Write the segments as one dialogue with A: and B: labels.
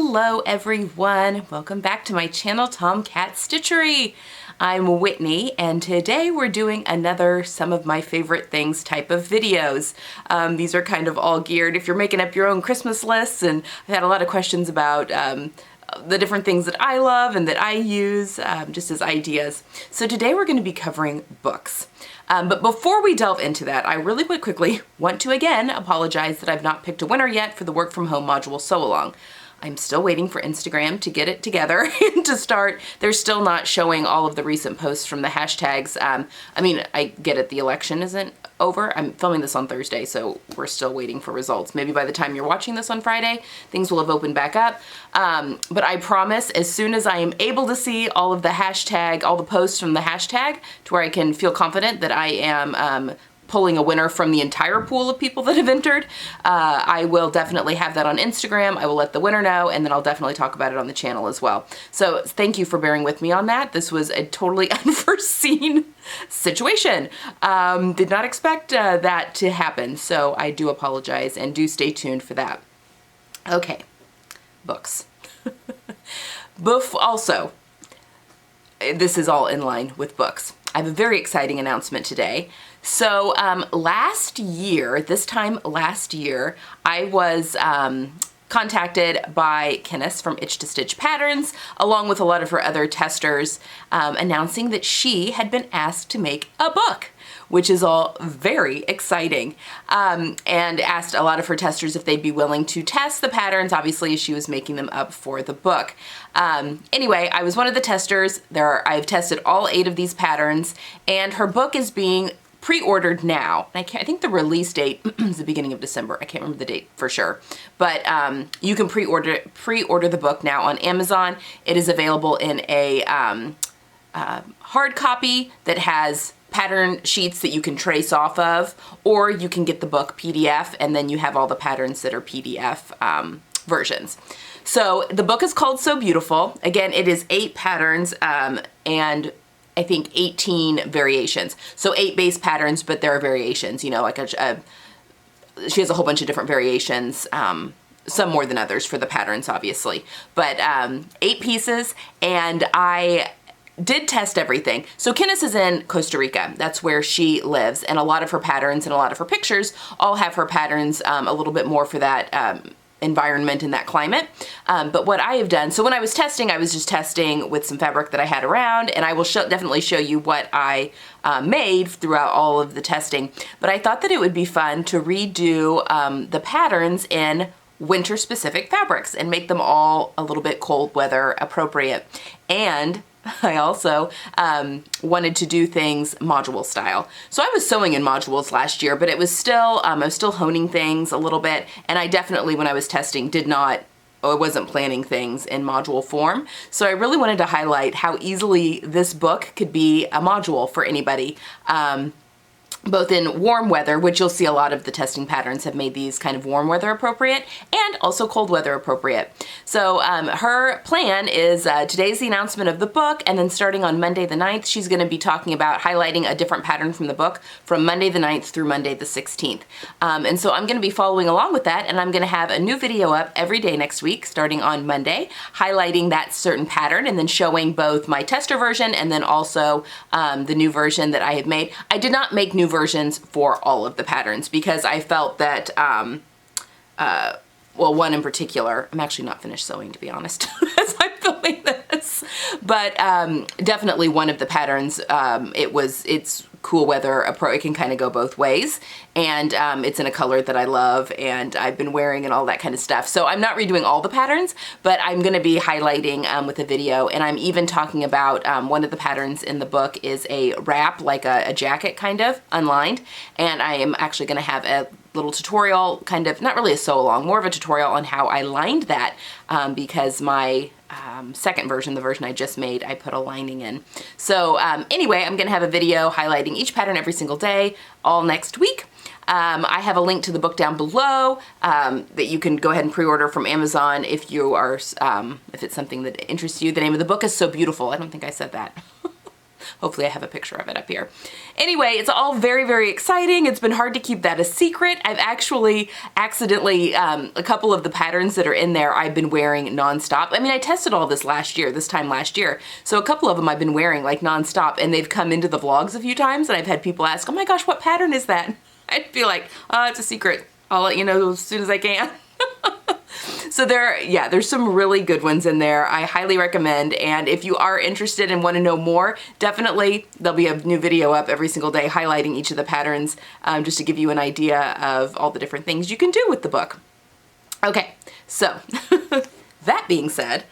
A: Hello everyone, welcome back to my channel, Tomcat Stitchery. I'm Whitney and today we're doing another some of my favorite things type of videos. These are kind of all geared if you're making up your own Christmas lists, and I've had a lot of questions about the different things that I love and that I use just as ideas. So today we're going to be covering books. But before we delve into that, I really quickly want to again apologize that I've not picked a winner yet for the work from home module sew along. I'm still waiting for Instagram to get it together and to start. They're still not showing all of the recent posts from the hashtags. I mean, I get it, the election isn't over. I'm filming this on Thursday, so we're still waiting for results. Maybe by the time you're watching this on Friday, things will have opened back up. But I promise, as soon as I am able to see all of the hashtag, all the posts from the hashtag, to where I can feel confident that I am pulling a winner from the entire pool of people that have entered, I will definitely have that on Instagram. I will let the winner know, and then I'll definitely talk about it on the channel as well. So thank you for bearing with me on that. This was a totally unforeseen situation. Did not expect that to happen, so I do apologize, and do stay tuned for that. Okay, books. Also, this is all in line with books. I have a very exciting announcement today. So last year, this time last year, I was contacted by Kenneth from Itch to Stitch Patterns, along with a lot of her other testers, announcing that she had been asked to make a book, which is all very exciting, and asked a lot of her testers if they'd be willing to test the patterns, obviously, as she was making them up for the book. Anyway, I was one of the testers. I've tested all 8 of these patterns, and her book is being pre-ordered now. I think the release date is the beginning of December. I can't remember the date for sure, but you can pre-order the book now on Amazon. It is available in a hard copy that has pattern sheets that you can trace off of, or you can get the book PDF, and then you have all the patterns that are PDF versions. So the book is called So Beautiful. Again, it is 8 patterns and I think 18 variations. So 8 base patterns, but there are variations, you know, like she has a whole bunch of different variations, some more than others for the patterns, obviously, but 8 pieces, and I did test everything. So Kenneth is in Costa Rica. That's where she lives, and a lot of her patterns and a lot of her pictures all have her patterns a little bit more for that environment and that climate. But what I have done, so when I was testing, I was just testing with some fabric that I had around, and I will definitely show you what I made throughout all of the testing. But I thought that it would be fun to redo the patterns in winter specific fabrics and make them all a little bit cold weather appropriate. And I also wanted to do things module style. So I was sewing in modules last year, but it was still, I was still honing things a little bit, and I definitely, when I was testing, I wasn't planning things in module form. So I really wanted to highlight how easily this book could be a module for anybody. Both in warm weather, which you'll see a lot of the testing patterns have made these kind of warm weather appropriate, and also cold weather appropriate. So her plan is, today's the announcement of the book, and then starting on Monday the 9th, she's going to be talking about highlighting a different pattern from the book from Monday the 9th through Monday the 16th. And so I'm going to be following along with that, and I'm going to have a new video up every day next week, starting on Monday, highlighting that certain pattern, and then showing both my tester version and then also the new version that I have made. I did not make new versions for all of the patterns because I felt that, well, one in particular, I'm actually not finished sewing, to be honest, as I'm filming this, but definitely one of the patterns, it's cool weather, it can kind of go both ways, and it's in a color that I love and I've been wearing and all that kind of stuff. So I'm not redoing all the patterns, but I'm going to be highlighting with a video, and I'm even talking about one of the patterns in the book is a wrap, like a jacket kind of, unlined, and I am actually going to have a little tutorial, kind of, not really a sew along, more of a tutorial on how I lined that, because my second version, the version I just made, I put a lining in. So anyway, I'm gonna have a video highlighting each pattern every single day, all next week. I have a link to the book down below that you can go ahead and pre-order from Amazon if you are, if it's something that interests you. The name of the book is So Beautiful. I don't think I said that. Hopefully I have a picture of it up here. Anyway, it's all very, very exciting. It's been hard to keep that a secret. I've actually accidentally, a couple of the patterns that are in there I've been wearing nonstop. I mean, I tested all this time last year. So a couple of them I've been wearing like nonstop, and they've come into the vlogs a few times, and I've had people ask, oh my gosh, what pattern is that? I'd be like, oh, it's a secret. I'll let you know as soon as I can. So there's some really good ones in there. I highly recommend, and if you are interested and want to know more, definitely there'll be a new video up every single day highlighting each of the patterns, just to give you an idea of all the different things you can do with the book. Okay, so that being said,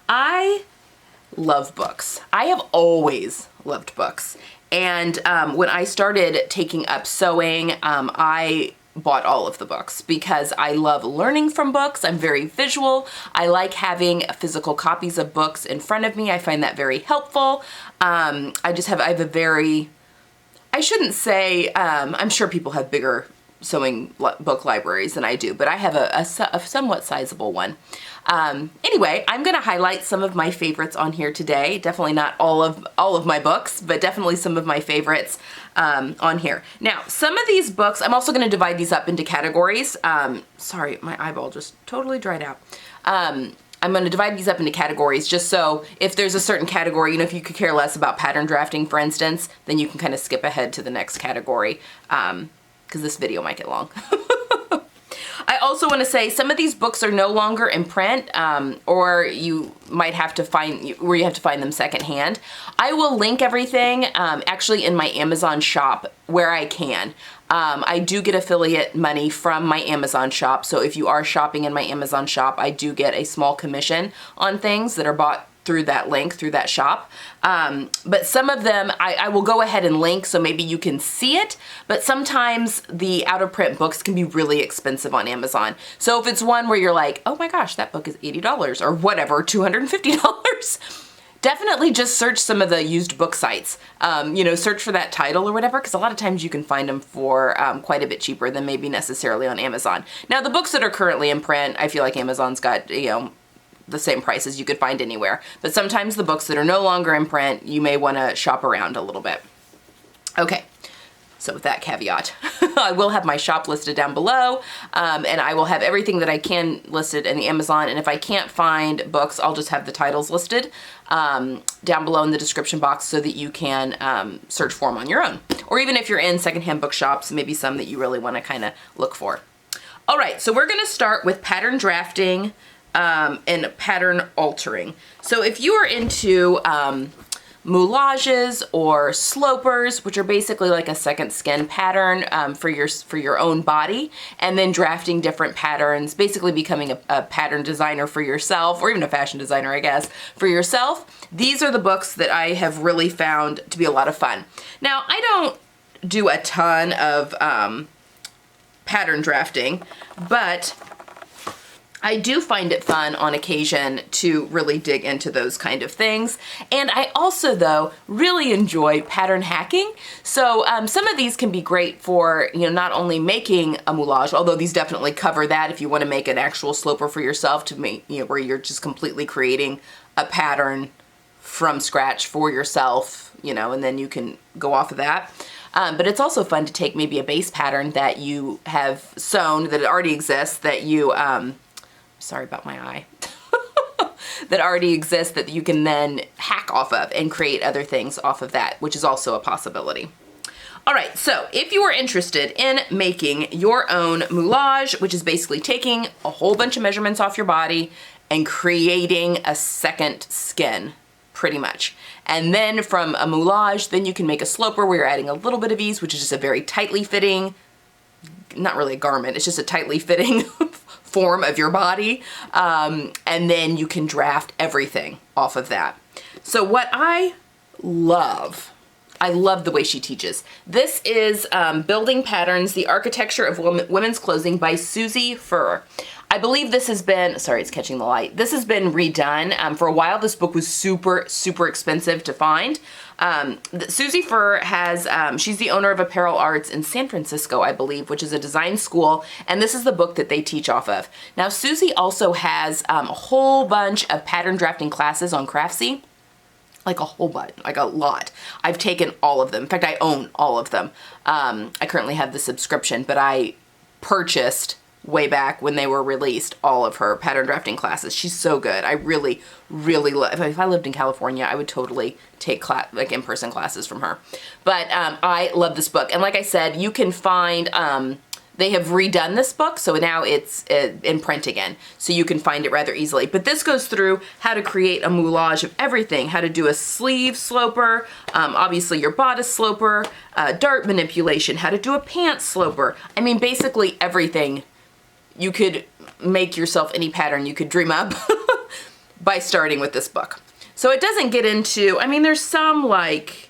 A: I love books. I have always loved books. And when I started taking up sewing, I bought all of the books because I love learning from books. I'm very visual. I like having physical copies of books in front of me. I find that very helpful. I have a very, I shouldn't say, I'm sure people have bigger sewing book libraries than I do, but I have a somewhat sizable one. Anyway, I'm going to highlight some of my favorites on here today. Definitely not all of my books, but definitely some of my favorites on here. Now, some of these books, I'm also going to divide these up into categories. Sorry, my eyeball just totally dried out. I'm going to divide these up into categories just so if there's a certain category, you know, if you could care less about pattern drafting, for instance, then you can kind of skip ahead to the next category, because this video might get long. I also want to say some of these books are no longer in print, or you might have to find them secondhand. I will link everything actually in my Amazon shop where I can. I do get affiliate money from my Amazon shop, so if you are shopping in my Amazon shop, I do get a small commission on things that are bought through that link, through that shop. But some of them I will go ahead and link so maybe you can see it, but sometimes the out of print books can be really expensive on Amazon. So if it's one where you're like, oh my gosh, that book is $80 or whatever, $250, definitely just search some of the used book sites. You know, search for that title or whatever, because a lot of times you can find them for quite a bit cheaper than maybe necessarily on Amazon. Now the books that are currently in print, I feel like Amazon's got, you know, the same prices you could find anywhere. But sometimes the books that are no longer in print, you may want to shop around a little bit. Okay, so with that caveat, I will have my shop listed down below, and I will have everything that I can listed in the Amazon, and if I can't find books, I'll just have the titles listed down below in the description box so that you can search for them on your own. Or even if you're in secondhand bookshops, maybe some that you really want to kind of look for. All right, so we're going to start with pattern drafting and pattern altering. So if you are into moulages or slopers, which are basically like a second skin pattern for your own body, and then drafting different patterns, basically becoming a pattern designer for yourself, or even a fashion designer, I guess, for yourself, these are the books that I have really found to be a lot of fun. Now, I don't do a ton of pattern drafting, but I do find it fun on occasion to really dig into those kind of things. And I also, though, really enjoy pattern hacking. So some of these can be great for, you know, not only making a moulage, although these definitely cover that if you want to make an actual sloper for yourself to make, you know, where you're just completely creating a pattern from scratch for yourself, you know, and then you can go off of that. But it's also fun to take maybe a base pattern that you have sewn, that already exists, that you, sorry about my eye, that already exists that you can then hack off of and create other things off of that, which is also a possibility. All right, so if you are interested in making your own moulage, which is basically taking a whole bunch of measurements off your body and creating a second skin, pretty much. And then from a moulage, then you can make a sloper where you're adding a little bit of ease, which is just a very tightly fitting, not really a garment, it's just a tightly fitting form of your body. And then you can draft everything off of that. So what I love the way she teaches. This is Building Patterns, The Architecture of Women's Clothing by Suzy Furr. I believe this has been, sorry, it's catching the light. This has been redone. For a while, this book was super, super expensive to find. Suzy Furr has, she's the owner of Apparel Arts in San Francisco, I believe, which is a design school, and this is the book that they teach off of. Now, Suzy also has a whole bunch of pattern drafting classes on Craftsy. like a whole bunch, like a lot. I've taken all of them. In fact, I own all of them. I currently have the subscription, but I purchased way back when they were released all of her pattern drafting classes. She's so good. I really, really love. If I lived in California, I would totally take like in-person classes from her. But I love this book. And like I said, you can find, they have redone this book, so now it's in print again. So you can find it rather easily. But this goes through how to create a moulage of everything, how to do a sleeve sloper, obviously your bodice sloper, dart manipulation, how to do a pants sloper. I mean, basically everything. You could make yourself any pattern you could dream up by starting with this book. So it doesn't get into, I mean, there's some like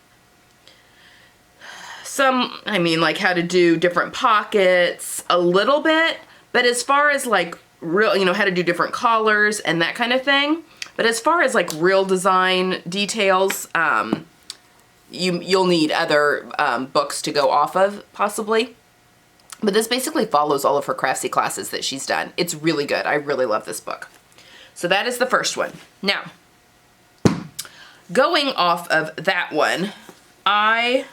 A: how to do different pockets a little bit, but as far as like real, how to do different collars and that kind of thing. But as far as like real design details, you'll need other books to go off of possibly. But this basically follows all of her Craftsy classes that she's done. It's really good. I really love this book. So that is the first one. Now, going off of that one, I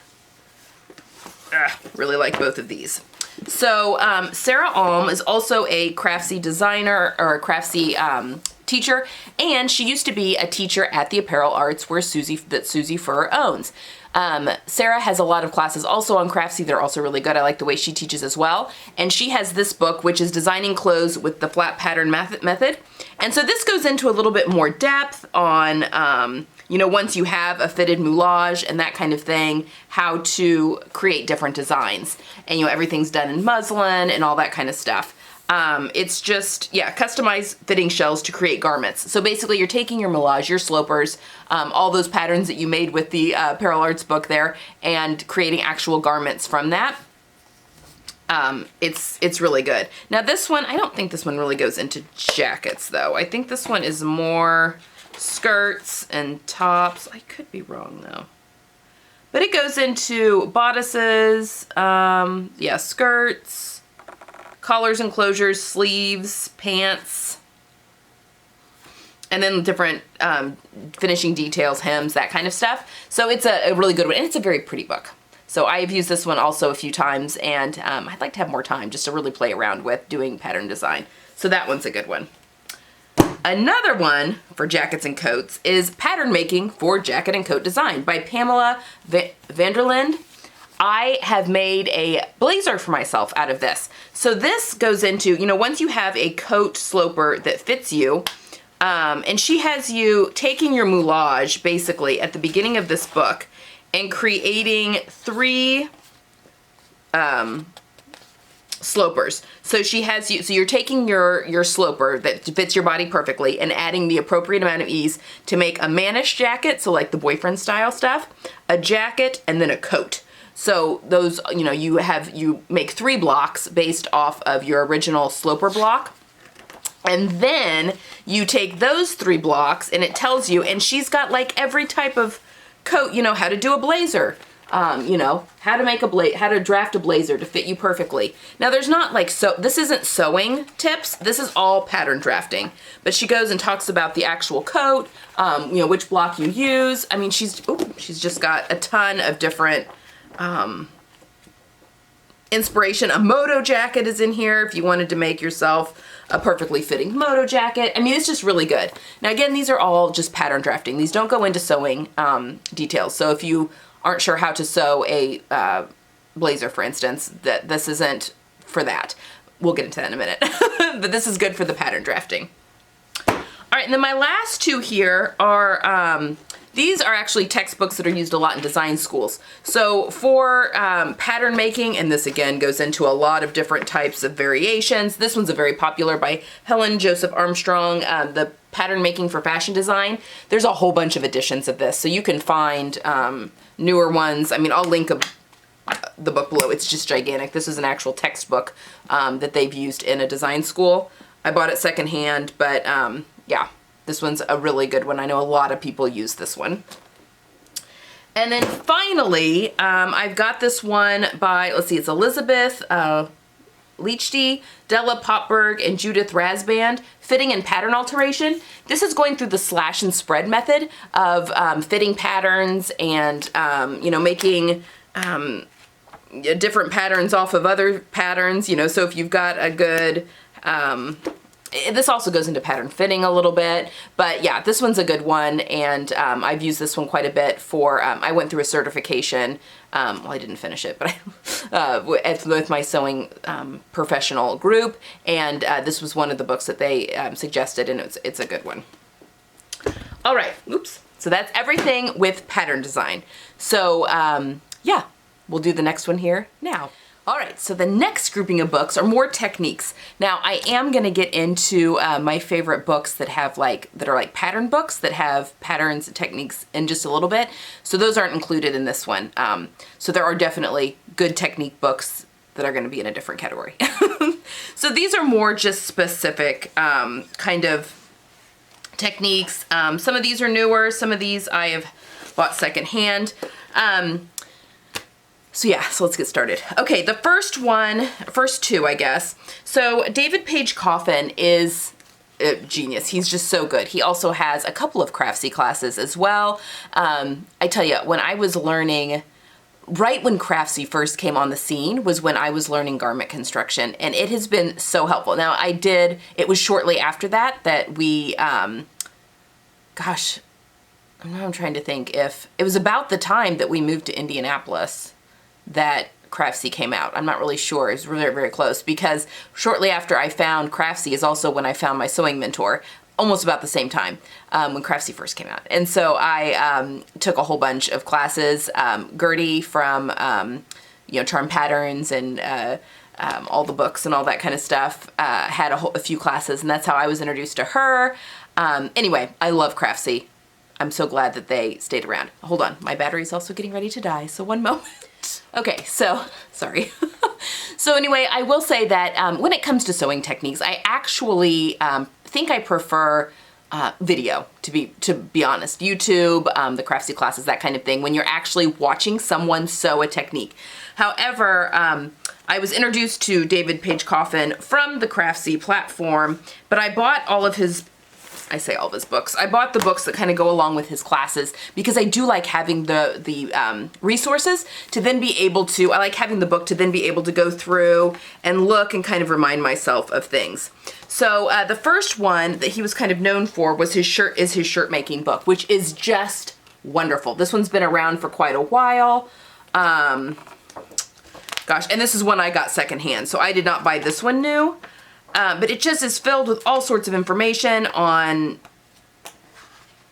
A: really like both of these. So Sarah Alm is also a Craftsy designer or a Craftsy teacher, and she used to be a teacher at the Apparel Arts where Suzy Fur owns. Sarah has a lot of classes also on Craftsy. They're also really good. I like the way she teaches as well. And she has this book, which is Designing Clothes with the Flat Pattern Method. And so this goes into a little bit more depth on, once you have a fitted moulage and that kind of thing, how to create different designs. And, everything's done in muslin and all that kind of stuff. It's just, customize fitting shells to create garments. So basically you're taking your moulage, your slopers, all those patterns that you made with the Apparel Arts book there, and creating actual garments from that. It's really good. Now this one, I don't think this one really goes into jackets though. I think this one is more skirts and tops. I could be wrong though. But it goes into bodices, skirts, collars and closures, sleeves, pants, and then different finishing details, hems, that kind of stuff. So it's a really good one, and it's a very pretty book. So I've used this one also a few times, and I'd like to have more time just to really play around with doing pattern design. So that one's a good one. Another one for jackets and coats is Pattern Making for Jacket and Coat Design by Pamela Vanderlind. I have made a blazer for myself out of this. So this goes into, once you have a coat sloper that fits you, and she has you taking your moulage basically at the beginning of this book and creating 3 slopers. So she has you, so you're taking your sloper that fits your body perfectly and adding the appropriate amount of ease to make a mannish jacket, so like the boyfriend style stuff, a jacket, and then a coat. So those, you make 3 blocks based off of your original sloper block. And then you take those 3 blocks and it tells you, and she's got like every type of coat, how to do a blazer, how to draft a blazer to fit you perfectly. Now there's not like, this isn't sewing tips, this is all pattern drafting. But she goes and talks about the actual coat, which block you use. I mean, she's just got a ton of different inspiration. A moto jacket is in here if you wanted to make yourself a perfectly fitting moto jacket. I mean, it's just really good. Now again, these are all just pattern drafting. These don't go into sewing details. So if you aren't sure how to sew a blazer, for instance, this isn't for that. We'll get into that in a minute. But this is good for the pattern drafting. All right, and then my last 2 here are these are actually textbooks that are used a lot in design schools. So for pattern making, and this again goes into a lot of different types of variations. This one's a very popular by Helen Joseph Armstrong, the Pattern Making for Fashion Design. There's a whole bunch of editions of this, so you can find newer ones. I mean, I'll link the book below. It's just gigantic. This is an actual textbook that they've used in a design school. I bought it secondhand, but yeah. This one's a really good one. I know a lot of people use this one. And then finally, I've got this one by, let's see, it's Elizabeth Leachty, Della Popberg, and Judith Rasband, Fitting and Pattern Alteration. This is going through the slash and spread method of fitting patterns and, you know, making different patterns off of other patterns, you know, so if you've got a good, this also goes into pattern fitting a little bit, but yeah, this one's a good one, and I've used this one quite a bit for, I went through a certification, well, I didn't finish it, but with my sewing professional group, and this was one of the books that they suggested, and it's a good one. All right, oops. So that's everything with pattern design. So yeah, we'll do the next one here now. All right, so the next grouping of books are more techniques. Now, I am gonna get into my favorite books that have that are like pattern books that have patterns and techniques in just a little bit. So those aren't included in this one. So there are definitely good technique books that are gonna be in a different category. So these are more just specific kind of techniques. Some of these are newer, some of these I have bought secondhand. So yeah, so let's get started. Okay, the first two, I guess. So David Page Coffin is a genius. He's just so good. He also has a couple of Craftsy classes as well. I tell you, when I was learning, right when Craftsy first came on the scene was when I was learning garment construction, and it has been so helpful. Now it was shortly after that we, gosh, I'm trying to think if, it was about the time that we moved to Indianapolis that Craftsy came out. I'm not really sure. It was very, very close, because shortly after I found Craftsy is also when I found my sewing mentor, almost about the same time when Craftsy first came out. And so I took a whole bunch of classes. Gertie from you know, Charm Patterns and all the books and all that kind of stuff had a few classes, and that's how I was introduced to her. Anyway, I love Craftsy. I'm so glad that they stayed around. Hold on, my battery's also getting ready to die, so one moment. Okay, so, sorry. So anyway, I will say that when it comes to sewing techniques, I actually think I prefer video, to be honest. YouTube, the Craftsy classes, that kind of thing, when you're actually watching someone sew a technique. However, I was introduced to David Page Coffin from the Craftsy platform, but I bought all of his, I say all of his books. I bought the books that kind of go along with his classes, because I do like having the resources to then be able to, I like having the book to then be able to go through and look and kind of remind myself of things. So the first one that he was kind of known for was his shirt making book, which is just wonderful. This one's been around for quite a while. Gosh, and this is one I got secondhand, so I did not buy this one new. But it just is filled with all sorts of information on,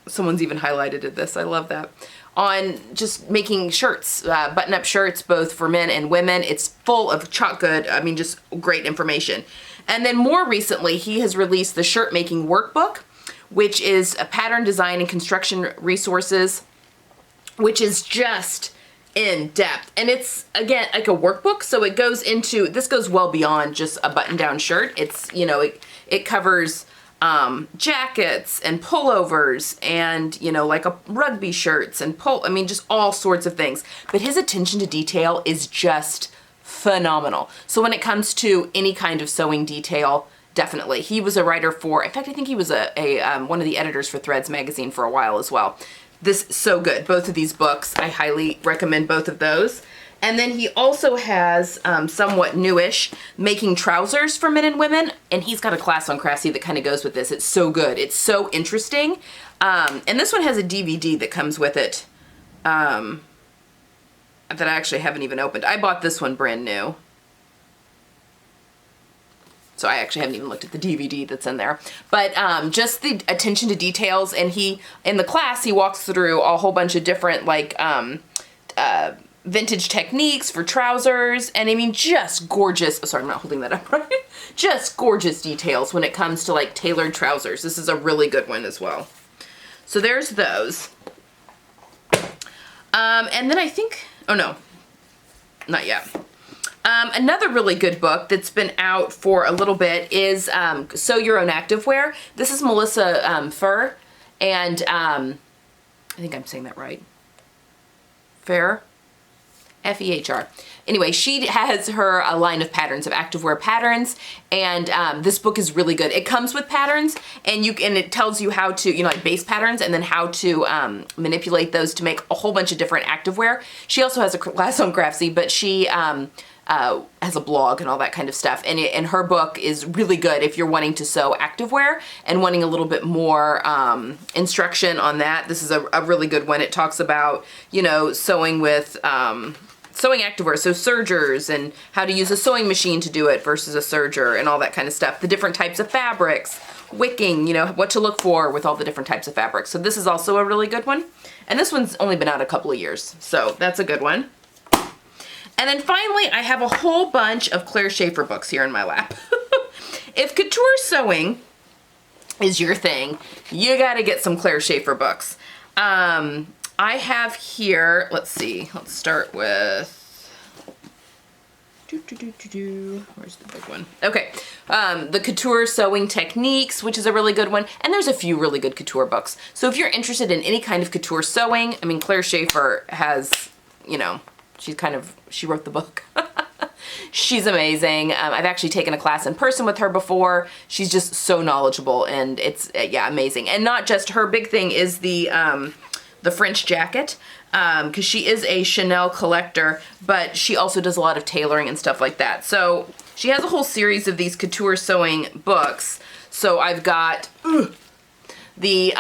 A: someone's even highlighted this, I love that, on just making shirts, button-up shirts, both for men and women. It's full of chock good, I mean, just great information. And then more recently, he has released the Shirt Making Workbook, which is a pattern design and construction resources, which is just in depth, and it's again like a workbook, so it goes into, this goes well beyond just a button-down shirt. It's, you know, it covers jackets and pullovers and, you know, like a rugby shirts and I mean, just all sorts of things. But his attention to detail is just phenomenal. So when it comes to any kind of sewing detail, definitely. He was a writer for, in fact, I think he was one of the editors for Threads magazine for a while as well. This is so good. Both of these books, I highly recommend both of those. And then he also has, somewhat newish, Making Trousers for Men and Women, and he's got a class on Craftsy that kind of goes with this. It's so good. It's so interesting. And this one has a DVD that comes with it that I actually haven't even opened. I bought this one brand new. So I actually haven't even looked at the DVD that's in there. But just the attention to details, and in the class, he walks through a whole bunch of different, like, vintage techniques for trousers, and I mean, just gorgeous, oh, sorry, I'm not holding that up right, just gorgeous details when it comes to, like, tailored trousers. This is a really good one as well. So there's those. And then I think, oh no, not yet. Another really good book that's been out for a little bit is Sew Your Own Activewear. This is Melissa Furr, and I think I'm saying that right. Fair? F-E-H-R. Anyway, she has her a line of patterns, of activewear patterns, and this book is really good. It comes with patterns, and it tells you how to, you know, like base patterns, and then how to manipulate those to make a whole bunch of different activewear. She also has a class on Craftsy, but she has a blog and all that kind of stuff, and her book is really good if you're wanting to sew activewear and wanting a little bit more instruction on that. This is a really good one. It talks about, you know, sewing with sewing activewear, so sergers, and how to use a sewing machine to do it versus a serger and all that kind of stuff. The different types of fabrics, wicking, you know, what to look for with all the different types of fabrics. So this is also a really good one. And this one's only been out a couple of years, so that's a good one. And then finally, I have a whole bunch of Claire Schaefer books here in my lap. If couture sewing is your thing, you gotta get some Claire Schaefer books. I have here, let's see, let's start with, where's the big one? Okay, the Couture Sewing Techniques, which is a really good one, and there's a few really good couture books. So if you're interested in any kind of couture sewing, I mean, Claire Schaefer has, you know, she wrote the book. She's amazing. I've actually taken a class in person with her before. She's just so knowledgeable, and it's, yeah, amazing. And not just her big thing is the French jacket, because she is a Chanel collector, but she also does a lot of tailoring and stuff like that. So she has a whole series of these couture sewing books. So I've got the,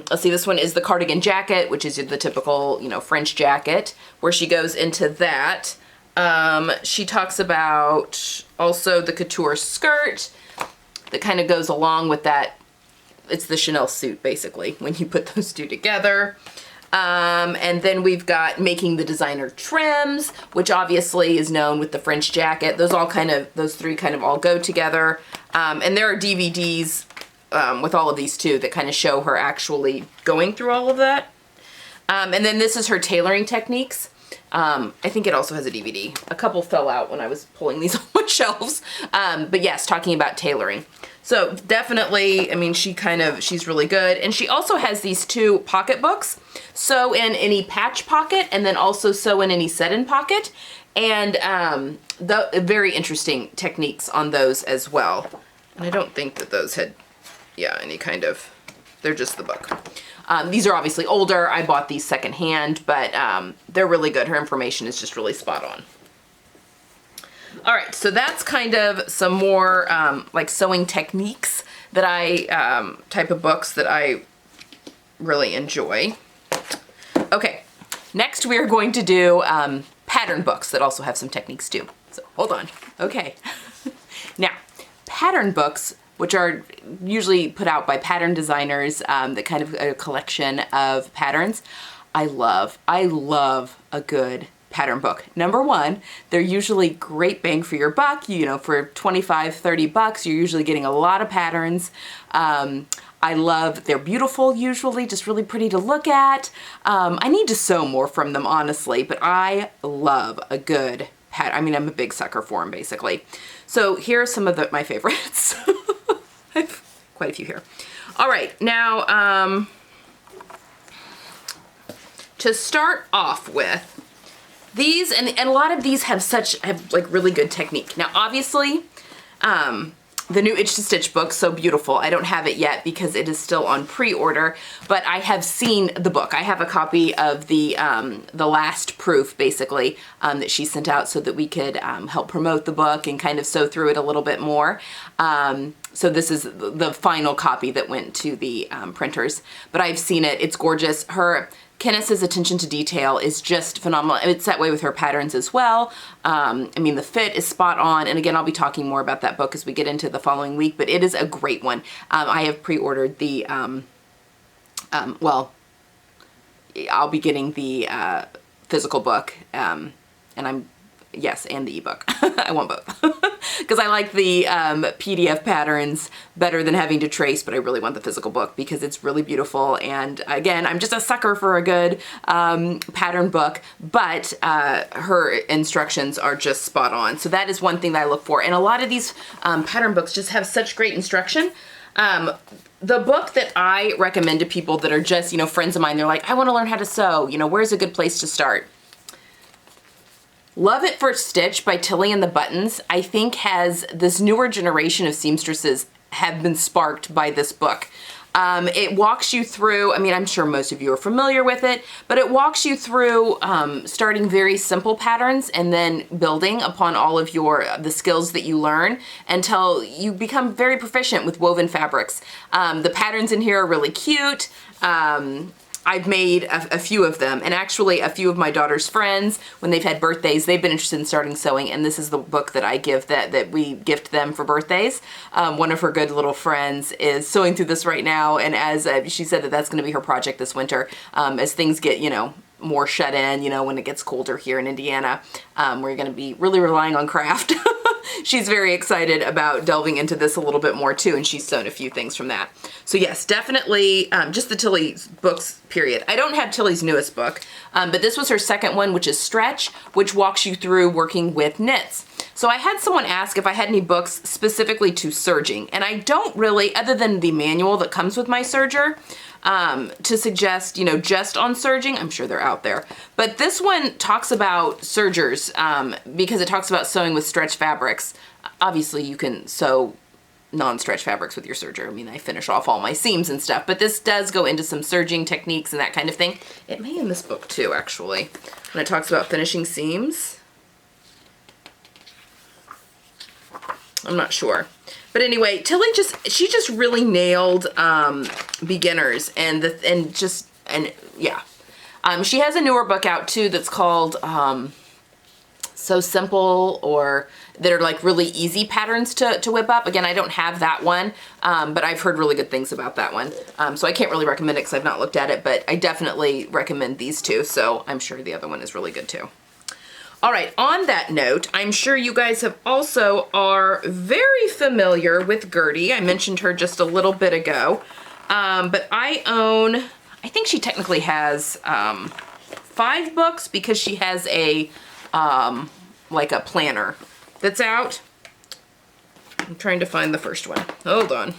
A: let's see, this one is the cardigan jacket, which is the typical, you know, French jacket, where she goes into that. She talks about also the couture skirt that kind of goes along with that. It's the Chanel suit, basically, when you put those two together. And then we've got making the designer trims, which obviously is known with the French jacket. Those three kind of all go together. And there are DVDs with all of these too that kind of show her actually going through all of that. And then this is her tailoring techniques. I think it also has a DVD. A couple fell out when I was pulling these off my shelves. But yes, talking about tailoring. So definitely, I mean, she's really good. And she also has these two pocket books. Sew in any patch pocket, and then also sew in any set-in pocket. And the very interesting techniques on those as well. And I don't think that those had, yeah, any kind of, they're just the book. These are obviously older. I bought these secondhand, but they're really good. Her information is just really spot on. All right, so that's kind of some more like sewing techniques that type of books that I really enjoy. Okay, next we are going to do pattern books that also have some techniques too. So hold on. Okay. Now, pattern books, which are usually put out by pattern designers, that kind of a collection of patterns. I love a good pattern book. Number one, they're usually great bang for your buck. You know, for 25, 30 bucks, you're usually getting a lot of patterns. They're beautiful usually, just really pretty to look at. I need to sew more from them, honestly, but I love a good pattern. I mean, I'm a big sucker for them, basically. So here are some of my favorites. I have quite a few here. All right, now to start off with, these, and a lot of these have like really good technique. Now, obviously, the new Itch to Stitch book, so beautiful. I don't have it yet because it is still on pre-order, but I have seen the book. I have a copy of the last proof, basically, that she sent out so that we could help promote the book and kind of sew through it a little bit more. So this is the final copy that went to the printers, but I've seen it. It's gorgeous. Kenneth's attention to detail is just phenomenal. It's that way with her patterns as well. I mean, the fit is spot on. And again, I'll be talking more about that book as we get into the following week, but it is a great one. I have pre-ordered the, well, I'll be getting the physical book, and yes, and the ebook. I want both. Because I like the PDF patterns better than having to trace, but I really want the physical book because it's really beautiful. And again, I'm just a sucker for a good pattern book, but her instructions are just spot on. So that is one thing that I look for. And a lot of these pattern books just have such great instruction. The book that I recommend to people that are just, you know, friends of mine, they're like, I want to learn how to sew, you know, where's a good place to start? Love It First Stitch by Tilly and the Buttons, I think has this newer generation of seamstresses have been sparked by this book. It walks you through, I mean, I'm sure most of you are familiar with it, but it walks you through starting very simple patterns and then building upon all of the skills that you learn until you become very proficient with woven fabrics. The patterns in here are really cute. I've made a few of them, and actually a few of my daughter's friends, when they've had birthdays, they've been interested in starting sewing, and this is the book that I give that we gift them for birthdays. One of her good little friends is sewing through this right now, and as she said that's going to be her project this winter, as things get, more shut in, when it gets colder here in Indiana, we're going to be really relying on craft. She's very excited about delving into this a little bit more too, and she's sewn a few things from that. So yes, definitely just the Tilly books, period. I don't have Tilly's newest book, but this was her second one, which is Stretch, which walks you through working with knits. So I had someone ask if I had any books specifically to serging, and I don't really, other than the manual that comes with my serger, to suggest, just on serging. I'm sure they're out there. But this one talks about sergers because it talks about sewing with stretch fabrics. Obviously, you can sew non-stretch fabrics with your serger. I mean, I finish off all my seams and stuff, but this does go into some serging techniques and that kind of thing. It may in this book too, actually, when it talks about finishing seams. I'm not sure. But anyway, Tilly she just really nailed beginners yeah. She has a newer book out too that's called So Simple, or that are like really easy patterns to whip up. Again, I don't have that one, but I've heard really good things about that one. So I can't really recommend it because I've not looked at it, but I definitely recommend these two. So I'm sure the other one is really good too. All right, on that note, I'm sure you guys are very familiar with Gertie. I mentioned her just a little bit ago, but I think she technically has 5 books because she has like a planner that's out. I'm trying to find the first one. Hold on.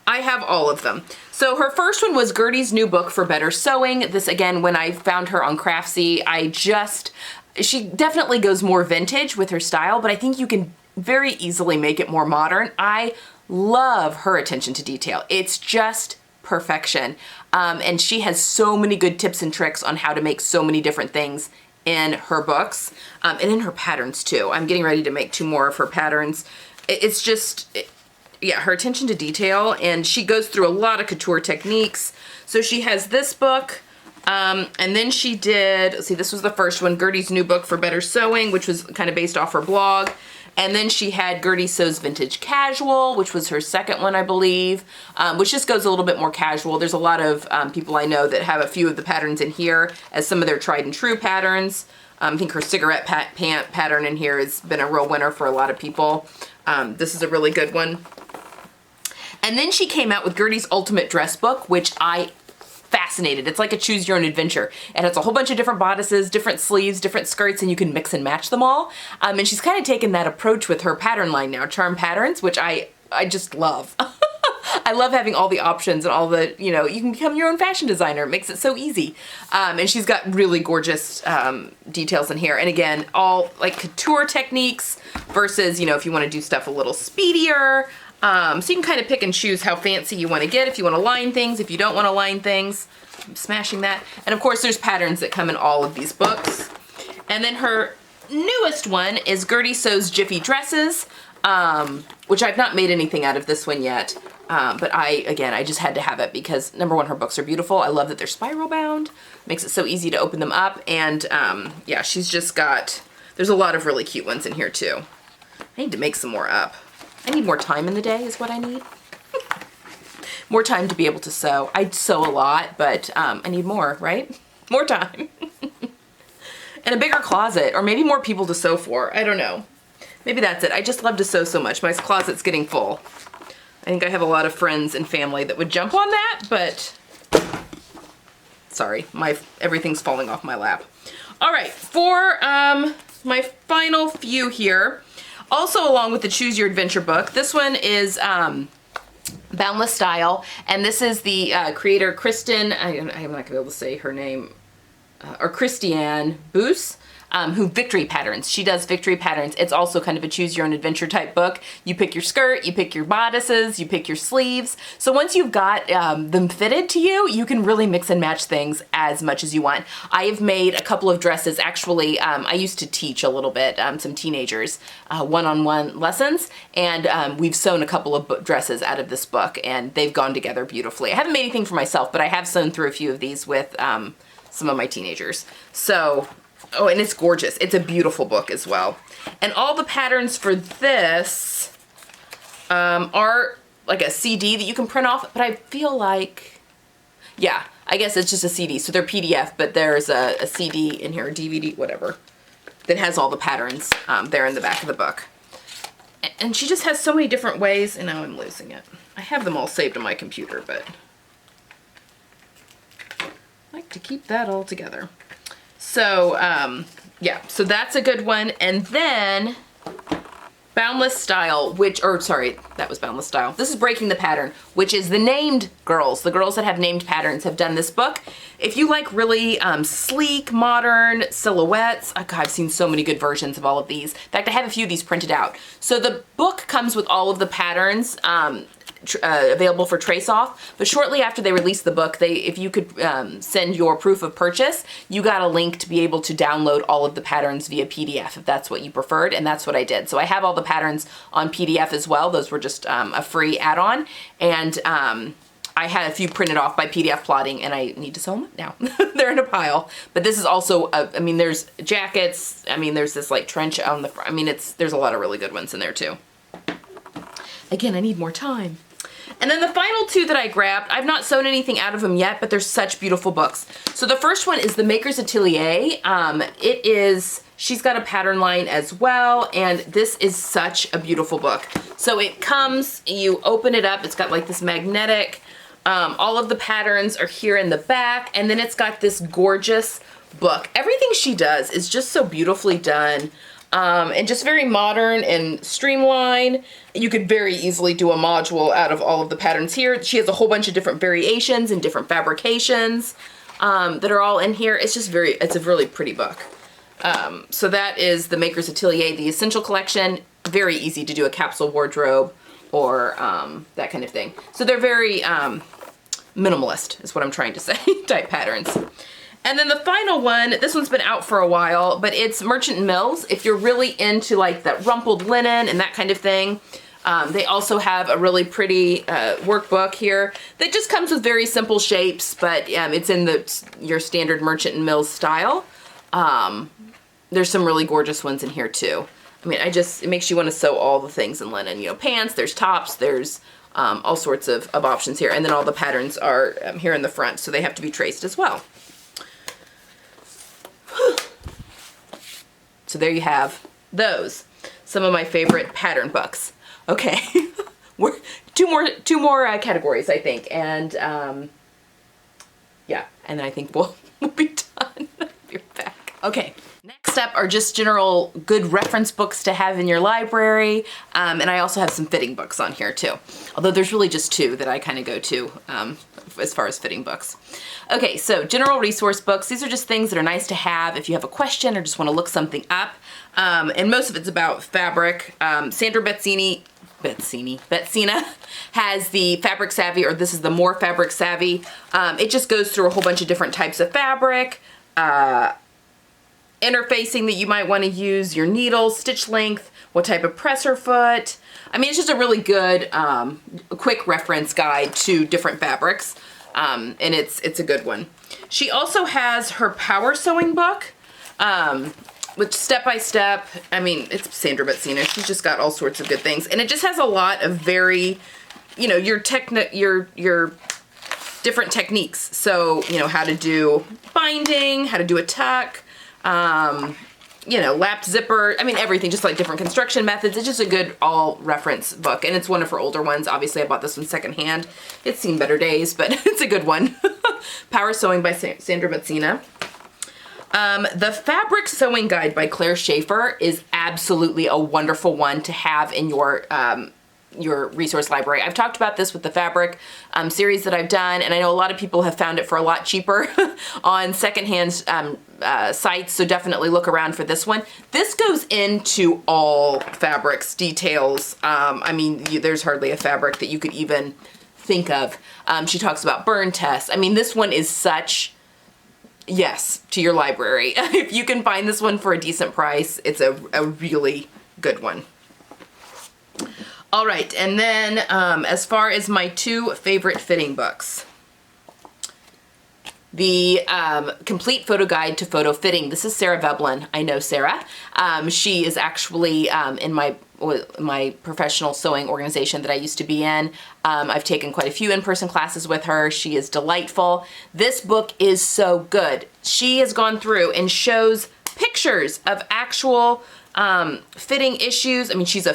A: I have all of them. So her first one was Gertie's New Book for Better Sewing. This, again, when I found her on Craftsy, she definitely goes more vintage with her style, but I think you can very easily make it more modern. I love her attention to detail. It's just perfection. And she has so many good tips and tricks on how to make so many different things in her books, and in her patterns too. I'm getting ready to make 2 more of her patterns. It's just... yeah, her attention to detail, and she goes through a lot of couture techniques. So she has this book, and then she did, let's see, this was the first one, Gertie's New Book for Better Sewing, which was kind of based off her blog. And then she had Gertie Sews Vintage Casual, which was her second one, I believe, which just goes a little bit more casual. There's a lot of people I know that have a few of the patterns in here as some of their tried and true patterns. I think her cigarette pant pattern in here has been a real winner for a lot of people. This is a really good one. And then she came out with Gertie's Ultimate Dress Book, which I fascinated. It's like a choose your own adventure. It has a whole bunch of different bodices, different sleeves, different skirts, and you can mix and match them all. And she's kind of taken that approach with her pattern line now, Charm Patterns, which I just love. I love having all the options and all the, you can become your own fashion designer. It makes it so easy. And she's got really gorgeous details in here. And again, all like couture techniques versus, if you want to do stuff a little speedier. So you can kind of pick and choose how fancy you want to get, if you want to line things, if you don't want to line things. I'm smashing that. And of course there's patterns that come in all of these books. And then her newest one is Gertie Sews Jiffy Dresses, which I've not made anything out of this one yet. But I just had to have it because number one, her books are beautiful. I love that they're spiral bound. Makes it so easy to open them up. And yeah, she's just got, there's a lot of really cute ones in here too. I need to make some more up. I need more time in the day is what I need. More time to be able to sew. I sew a lot, but I need more, right? More time. And a bigger closet, or maybe more people to sew for. I don't know. Maybe that's it. I just love to sew so much. My closet's getting full. I think I have a lot of friends and family that would jump on that, but sorry, everything's falling off my lap. All right, for my final few here, also along with the Choose Your Adventure book, this one is Boundless Style, and this is the creator Kristen, I'm not gonna be able to say her name or Christiane Boos, who Victory Patterns. She does Victory Patterns. It's also kind of a choose your own adventure type book. You pick your skirt, you pick your bodices, you pick your sleeves. So once you've got them fitted to you, you can really mix and match things as much as you want. I have made a couple of dresses. Actually, I used to teach a little bit, some teenagers, one-on-one lessons, and we've sewn a couple of dresses out of this book, and they've gone together beautifully. I haven't made anything for myself, but I have sewn through a few of these with some of my teenagers. So, oh, and it's gorgeous. It's a beautiful book as well. And all the patterns for this are like a CD that you can print off, but I feel like, yeah, I guess it's just a CD. So they're PDF, but there's a CD in here, DVD, whatever, that has all the patterns there in the back of the book. And she just has so many different ways, and now I'm losing it. I have them all saved on my computer, but I like to keep that all together. So, yeah, so that's a good one. And then Boundless Style, that was Boundless Style. This is Breaking the Pattern, which is the named girls. The girls that have named patterns have done this book. If you like really sleek, modern silhouettes, oh God, I've seen so many good versions of all of these. In fact, I have a few of these printed out. So the book comes with all of the patterns available for trace off, but shortly after they released the book, if you could send your proof of purchase, you got a link to be able to download all of the patterns via PDF if that's what you preferred, and that's what I did. So I have all the patterns on PDF as well. Those were just a free add-on, and I had a few printed off by PDF plotting, and I need to sew them now. They're in a pile. But this is also, I mean, there's jackets. I mean, there's this like trench on the front. I mean, there's a lot of really good ones in there too. Again, I need more time. And then the final two that I grabbed, I've not sewn anything out of them yet, but they're such beautiful books. So the first one is The Maker's Atelier. She's got a pattern line as well, and this is such a beautiful book. So it comes, you open it up, it's got like this magnetic, all of the patterns are here in the back, and then it's got this gorgeous book. Everything she does is just so beautifully done. And just very modern and streamlined. You could very easily do a module out of all of the patterns here. She has a whole bunch of different variations and different fabrications that are all in here. It's just it's a really pretty book. So that is The Maker's Atelier, the Essential Collection. Very easy to do a capsule wardrobe or that kind of thing. So they're very minimalist is what I'm trying to say, type patterns. And then the final one, this one's been out for a while, but it's Merchant Mills. If you're really into like that rumpled linen and that kind of thing, they also have a really pretty workbook here that just comes with very simple shapes, but it's in your standard Merchant Mills style. There's some really gorgeous ones in here too. I mean, it makes you want to sew all the things in linen. You know, pants, there's tops, there's all sorts of options here. And then all the patterns are here in the front, so they have to be traced as well. So there you have those, some of my favorite pattern books. Okay, we're two more categories, I think, and yeah, and I think we'll be done. Be back. Okay. Next up are just general good reference books to have in your library, and I also have some fitting books on here too. Although there's really just two that I kind of go to as far as fitting books. Okay, so general resource books. These are just things that are nice to have if you have a question or just want to look something up. And most of it's about fabric. Sandra Betzina has the Fabric Savvy, or this is the More Fabric Savvy. It just goes through a whole bunch of different types of fabric, interfacing that you might want to use, your needles, stitch length, what type of presser foot. I mean, it's just a really good, quick reference guide to different fabrics, and it's a good one. She also has her power sewing book, which step-by-step, I mean, it's Sandra Betzina. She's just got all sorts of good things, and it just has a lot of very, you know, your different techniques. So, you know, how to do binding, how to do a tuck, you know, lapped zipper, I mean, everything, just like different construction methods. It's just a good all reference book, and it's one of her older ones. Obviously, I bought this one secondhand. It's seen better days, but it's a good one. Power Sewing by Sandra Betzina. The Fabric Sewing Guide by Claire Schaefer is absolutely a wonderful one to have in your your resource library. I've talked about this with the fabric series that I've done, and I know a lot of people have found it for a lot cheaper on secondhand sites, so definitely look around for this one. This goes into all fabrics, details. I mean, there's hardly a fabric that you could even think of. She talks about burn tests. I mean, this one is such yes to your library. If you can find this one for a decent price, it's a really good one. All right, and then as far as my 2 favorite fitting books, the Complete Photo Guide to Photo Fitting. This is Sarah Veblen. I know Sarah. She is actually in my professional sewing organization that I used to be in. I've taken quite a few in-person classes with her. She is delightful. This book is so good. She has gone through and shows pictures of actual fitting issues. I mean, she is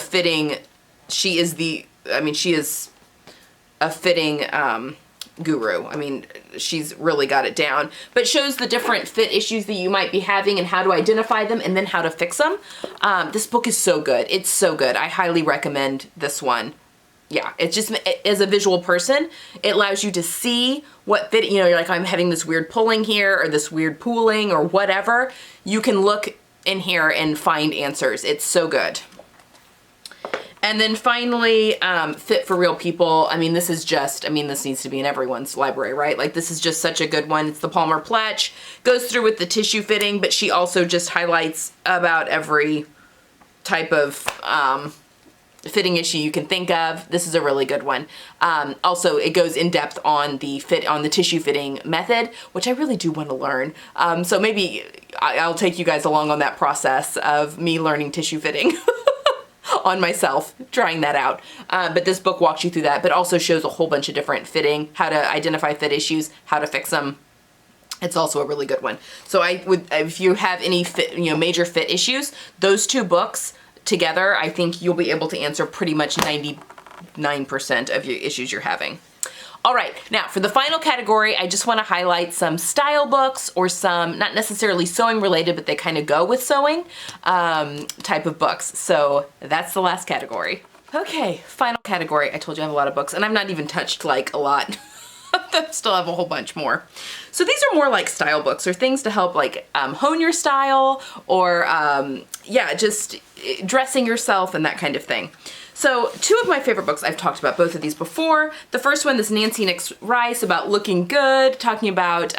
A: a fitting guru. I mean, she's really got it down, but shows the different fit issues that you might be having and how to identify them and then how to fix them. This book is so good. It's so good. I highly recommend this one. Yeah, it's just, as a visual person, it allows you to see what fit, you're like, I'm having this weird pulling here or this weird pooling or whatever. You can look in here and find answers. It's so good. And then finally, Fit for Real People. I mean, this is just, this needs to be in everyone's library, right? Like, this is just such a good one. It's the Palmer Pletch. Goes through with the tissue fitting, but she also just highlights about every type of fitting issue you can think of. This is a really good one. Also, it goes in depth on the tissue fitting method, which I really do want to learn. So maybe I'll take you guys along on that process of me learning tissue fitting. On myself, trying that out. But this book walks you through that, but also shows a whole bunch of different fitting, how to identify fit issues, how to fix them. It's also a really good one. So I would, if you have any fit, major fit issues, those 2 books together, I think you'll be able to answer pretty much 99% of your issues you're having. All right, now for the final category, I just want to highlight some style books or some, not necessarily sewing related, but they kind of go with sewing type of books. So that's the last category. Okay, final category. I told you I have a lot of books, and I've not even touched like a lot. I still have a whole bunch more. So these are more like style books or things to help like hone your style or yeah, just dressing yourself and that kind of thing. So 2 of my favorite books, I've talked about both of these before. The first one is Nancy Nix Rice, about looking good, talking about,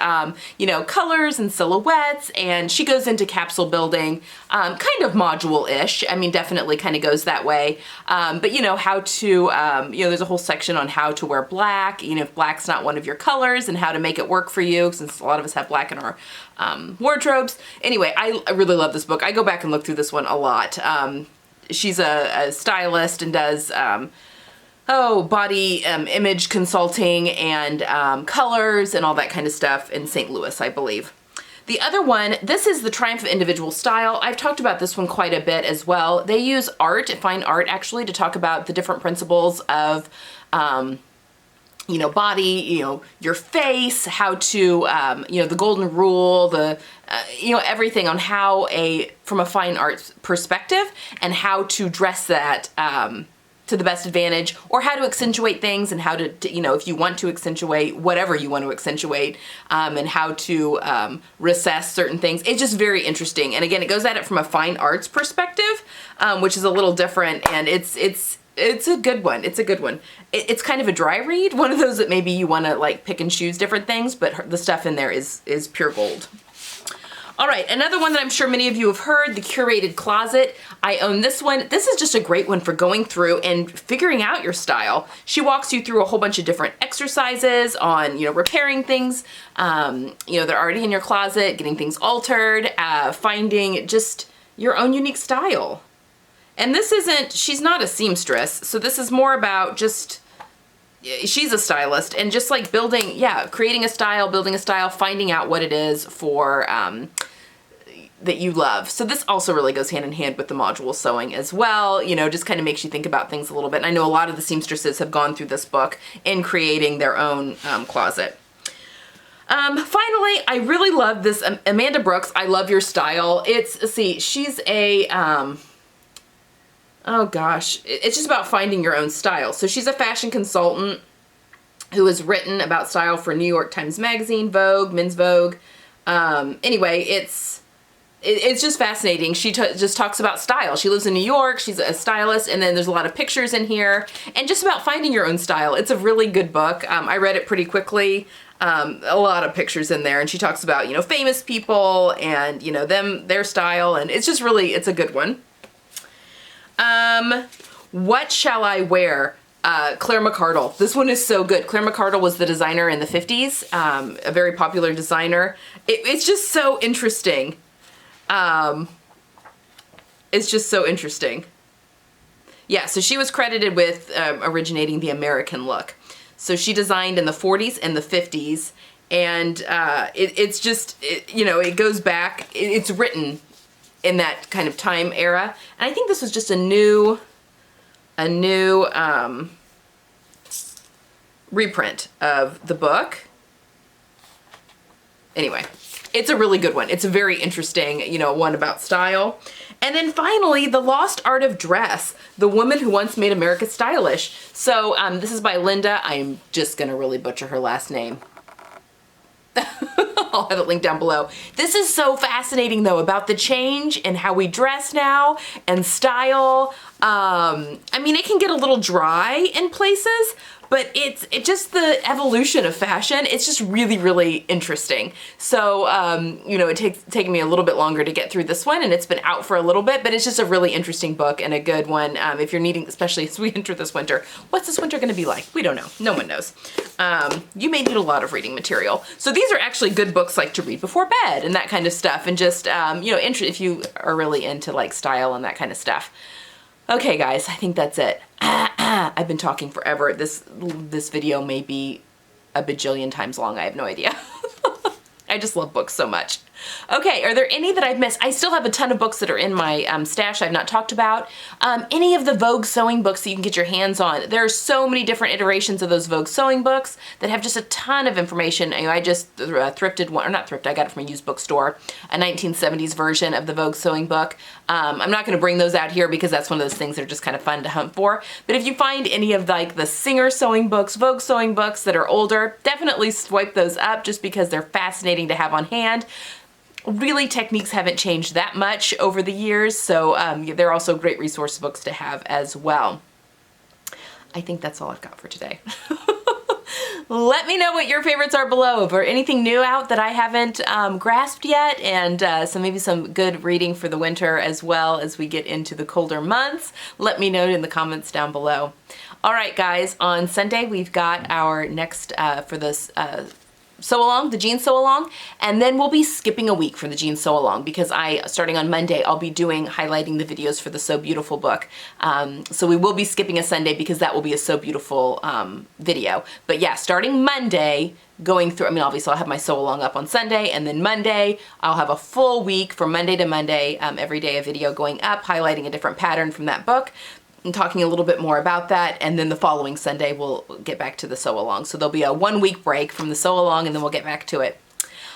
A: colors and silhouettes, and she goes into capsule building, kind of module-ish. I mean, definitely kind of goes that way. But how to, there's a whole section on how to wear black, if black's not one of your colors, and how to make it work for you, since a lot of us have black in our wardrobes. Anyway, I really love this book. I go back and look through this one a lot. She's a stylist and does body image consulting and colors and all that kind of stuff in St. Louis, I believe. The other one, this is The Triumph of Individual Style. I've talked about this one quite a bit as well. They use fine art actually, to talk about the different principles of body, your face, how to, the golden rule, everything on how from a fine arts perspective and how to dress that to the best advantage, or how to accentuate things and how to if you want to accentuate whatever you want to accentuate, and how to recess certain things. It's just very interesting. And again, it goes at it from a fine arts perspective, which is a little different, and it's a good one. It's a good one. It's kind of a dry read, one of those that maybe you want to like pick and choose different things, but the stuff in there is pure gold. All right, another one that I'm sure many of you have heard, The Curated Closet. I own this one. This is just a great one for going through and figuring out your style. She walks you through a whole bunch of different exercises on, repairing things, that are already in your closet, getting things altered, finding just your own unique style. And she's not a seamstress, so this is more about she's a stylist and just like creating a style, building a style, finding out what it is for, that you love. So this also really goes hand in hand with the module sewing as well, just kind of makes you think about things a little bit. And I know a lot of the seamstresses have gone through this book in creating their own closet. Finally, I really love this Amanda Brooks, I Love Your Style. She's a, oh gosh, it's just about finding your own style. So she's a fashion consultant who has written about style for New York Times Magazine, Vogue, Men's Vogue. Anyway, it's just fascinating. She just talks about style. She lives in New York. She's a stylist, and then there's a lot of pictures in here, and just about finding your own style. It's a really good book. I read it pretty quickly. A lot of pictures in there, and she talks about, you know, famous people and, you know, their style, and it's just really, it's a good one. What Shall I Wear? Claire McCardle. This one is so good. Claire McCardle was the designer in the 50s, a very popular designer. It's just so interesting. It's just so interesting. Yeah, so she was credited with originating the American look. So she designed in the 40s and the 50s, and it's just, you know, it goes back, it's written in that kind of time era. And I think this was just a new reprint of the book. Anyway, it's a really good one. It's a very interesting, you know, one about style. And then finally, The Lost Art of Dress, The Woman Who Once Made America Stylish. So this is by Linda. I'm just gonna really butcher her last name. I'll have it linked down below. This is so fascinating though, about the change in how we dress now and style. I mean, it can get a little dry in places, but it's just the evolution of fashion. It's just really, really interesting. So, you know, it's taken me a little bit longer to get through this one, and it's been out for a little bit, but it's just a really interesting book and a good one if you're needing, especially as we enter this winter. What's this winter gonna be like? We don't know. No one knows. You may need a lot of reading material. So these are actually good books like to read before bed and that kind of stuff, and just, you know, if you are really into like style and that kind of stuff. Okay guys, I think that's it. I've been talking forever. This video may be a bajillion times long. I have no idea. I just love books so much. Okay, are there any that I've missed? I still have a ton of books that are in my stash I've not talked about. Any of the Vogue sewing books that you can get your hands on. There are so many different iterations of those Vogue sewing books that have just a ton of information. You know, I just thrifted one, or not thrifted, I got it from a used bookstore, a 1970s version of the Vogue sewing book. I'm not gonna bring those out here because that's one of those things that are just kind of fun to hunt for. But if you find any of like the Singer sewing books, Vogue sewing books that are older, definitely swipe those up just because they're fascinating to have on hand. Really, techniques haven't changed that much over the years, so they're also great resource books to have as well. I think that's all I've got for today. Let me know what your favorites are below. If there's anything new out that I haven't grasped yet, and maybe some good reading for the winter as well as we get into the colder months, let me know in the comments down below. All right, guys, on Sunday we've got our next, for this sew-along, the jean sew-along, and then we'll be skipping a week for the jean sew-along because starting on Monday, I'll be highlighting the videos for the So Beautiful book. So we will be skipping a Sunday because that will be a So Beautiful video. But yeah, starting Monday, going through, I mean, obviously I'll have my sew-along up on Sunday, and then Monday, I'll have a full week from Monday to Monday, every day a video going up, highlighting a different pattern from that book, and talking a little bit more about that, and then the following Sunday we'll get back to the sew-along. So there'll be a 1 week break from the sew-along, and then we'll get back to it.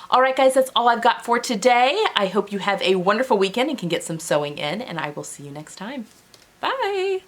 A: All right, guys, that's all I've got for today. I hope you have a wonderful weekend and can get some sewing in, and I will see you next time. Bye.